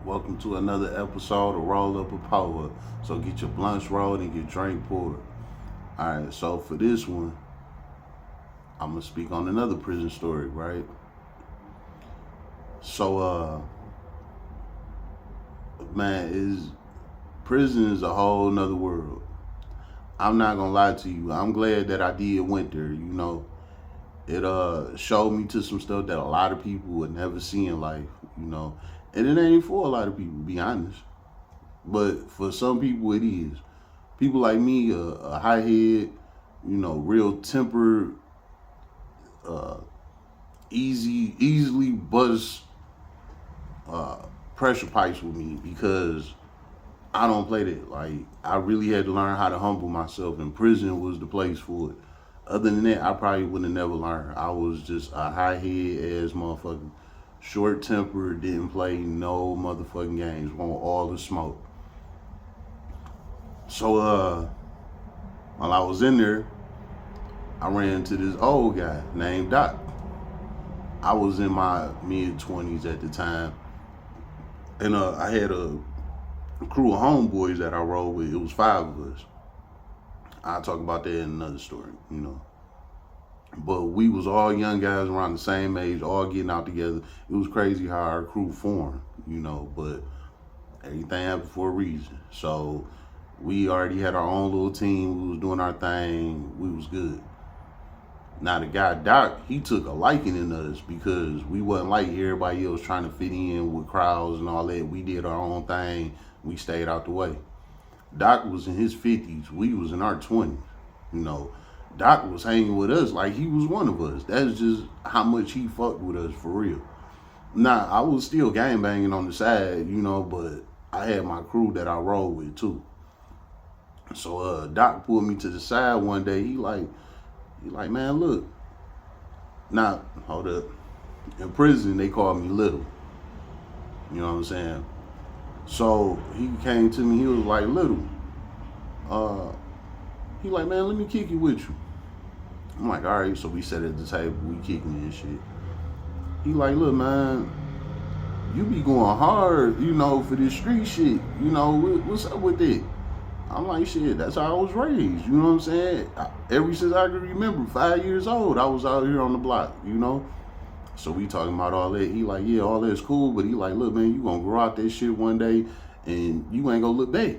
Welcome to another episode of Roll Up a Power. So get your blunts rolled and your drink poured. Alright, so for this one, I'm gonna speak on another prison story, right? So man, is prison is a whole nother world. I'm not gonna lie to you. I'm glad that I did went there, It showed me to some stuff that a lot of people would never see in life, And it ain't for a lot of people, to be honest. But for some people it is. People like me, a high head, real tempered, uh, easily buzz uh, pressure pipes with me because I don't play that. Like, I really had to learn how to humble myself, and prison was the place for it. Other than that, I probably would have never learned. I was just a high head ass motherfucker, short tempered, didn't play no motherfucking games, want all the smoke. So while I was in there, I ran into this old guy named Doc. I was in my mid-20s at the time, and I had a crew of homeboys that I rolled with. It was 5 of us. I'll talk about that in another story. But we was all young guys around the same age, all getting out together. It was crazy how our crew formed, but everything happened for a reason. So we already had our own little team. We was doing our thing. We was good. Now the guy Doc, he took a liking in us because we wasn't like everybody else trying to fit in with crowds and all that. We did our own thing. We stayed out the way. Doc was in his 50s. We was in our 20s. Doc was hanging with us like he was one of us. That's just how much he fucked with us for real. Now, I was still gang banging on the side, but I had my crew that I rolled with too. So Doc pulled me to the side one day. He like, man, look. Now, hold up. In prison, they called me Little. You know what I'm saying? So he came to me. He was like, Little. He like, man, let me kick it with you. I'm like, all right. So we sat at the table. We kicking and shit. He like, look, man, you be going hard, for this street shit. What's up with that? I'm like, shit, that's how I was raised. You know what I'm saying? Ever since I can remember, 5 years old, I was out here on the block, So we talking about all that. He like, yeah, all that's cool. But he like, look, man, you gonna grow out that shit one day and you ain't gonna look back.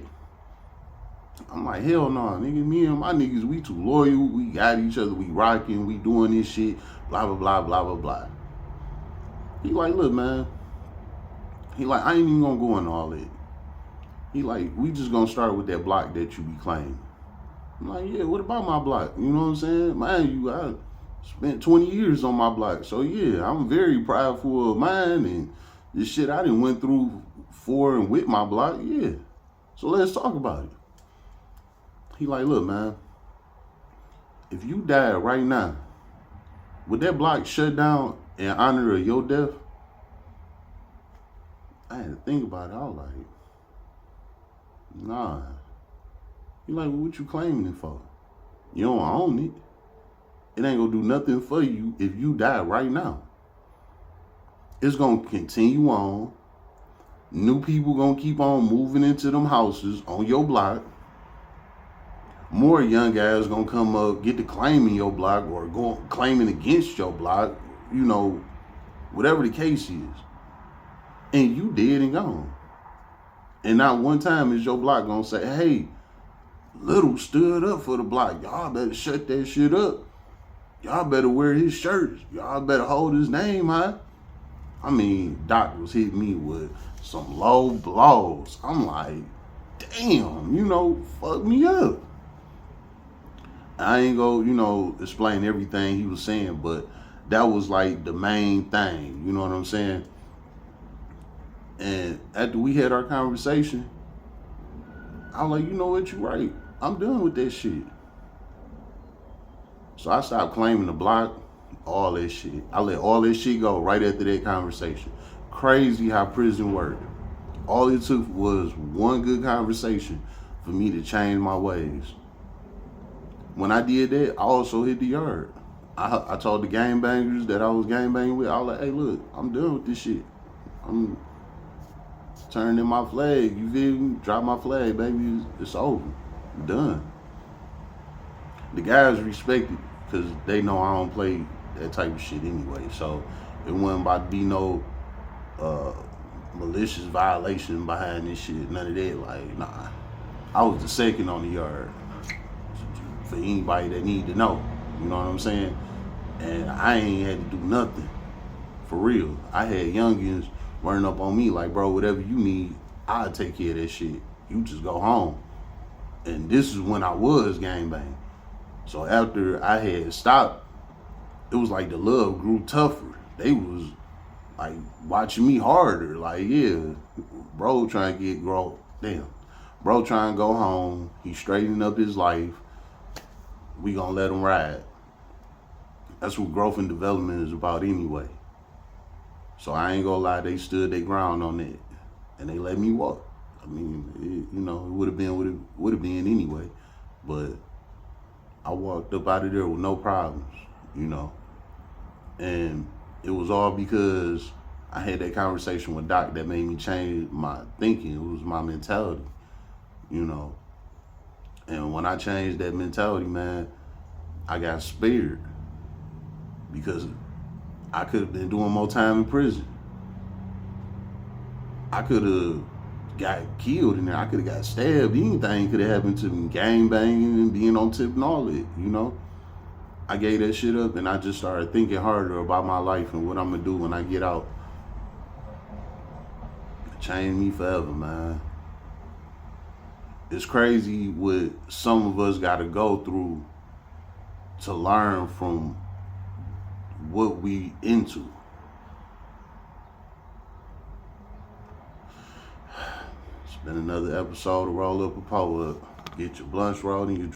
I'm like, hell no, nigga. Me and my niggas, we too loyal. We got each other. We rocking. We doing this shit. Blah, blah, blah, blah, blah, blah. He like, look, man. He like, I ain't even gonna go into all that. He like, we just gonna start with that block that you be claiming. I'm like, yeah, what about my block? You know what I'm saying? Mind you, I spent 20 years on my block. So yeah, I'm very prideful of mine and this shit I done went through for and with my block. Yeah. So let's talk about it. He like, look, man, if you died right now, would that block shut down in honor of your death? I had to think about it. I was like, nah. He like, well, what you claiming it for? You don't own it. It ain't gonna do nothing for you if you die right now. It's gonna continue on. New people gonna keep on moving into them houses on your block. More young guys gonna come up, get to claiming your block or go claiming against your block, whatever the case is. And you dead and gone. And not one time is your block gonna say, hey, Little stood up for the block. Y'all better shut that shit up. Y'all better wear his shirts. Y'all better hold his name high. I mean, Doc was hitting me with some low blows. I'm like, damn, fuck me up. I ain't go, explain everything he was saying, but that was like the main thing. You know what I'm saying? And after we had our conversation, I was like, you know what, you're right. I'm done with that shit. So I stopped claiming the block, all that shit. I let all that shit go right after that conversation. Crazy how prison worked. All it took was one good conversation for me to change my ways. When I did that, I also hit the yard. I told the gangbangers that I was gangbanging with, I was like, hey, look, I'm done with this shit. turned in my flag. You feel me? Drop my flag, baby. It's over. Done. The guys respect it because they know I don't play that type of shit anyway. So it wasn't about to be no malicious violation behind this shit. None of that. Like, nah. I was the second on the yard. For anybody that need to know. You know what I'm saying? And I ain't had to do nothing. For real. I had youngins running up on me like, bro, whatever you need, I'll take care of that shit. You just go home. And this is when I was gangbang. So after I had stopped, it was like the love grew tougher. They was like watching me harder. Like, yeah, bro trying to get grow. Damn. Bro trying to go home. He straightening up his life. We gonna let him ride. That's what growth and development is about anyway. So I ain't gonna lie, they stood their ground on that. And they let me walk. I mean, it would have been what it would have been anyway. But I walked up out of there with no problems, And it was all because I had that conversation with Doc that made me change my thinking. It was my mentality, And when I changed that mentality, man, I got spared because I could have been doing more time in prison. I could have got killed in there. I could have got stabbed. Anything could have happened to me. Gang banging and being on tip and all that, I gave that shit up and I just started thinking harder about my life and what I'm going to do when I get out. It changed me forever, man. It's crazy what some of us got to go through to learn from what we into. It's been another episode of Roll Up a Pull Up. Get your blunts rolled and your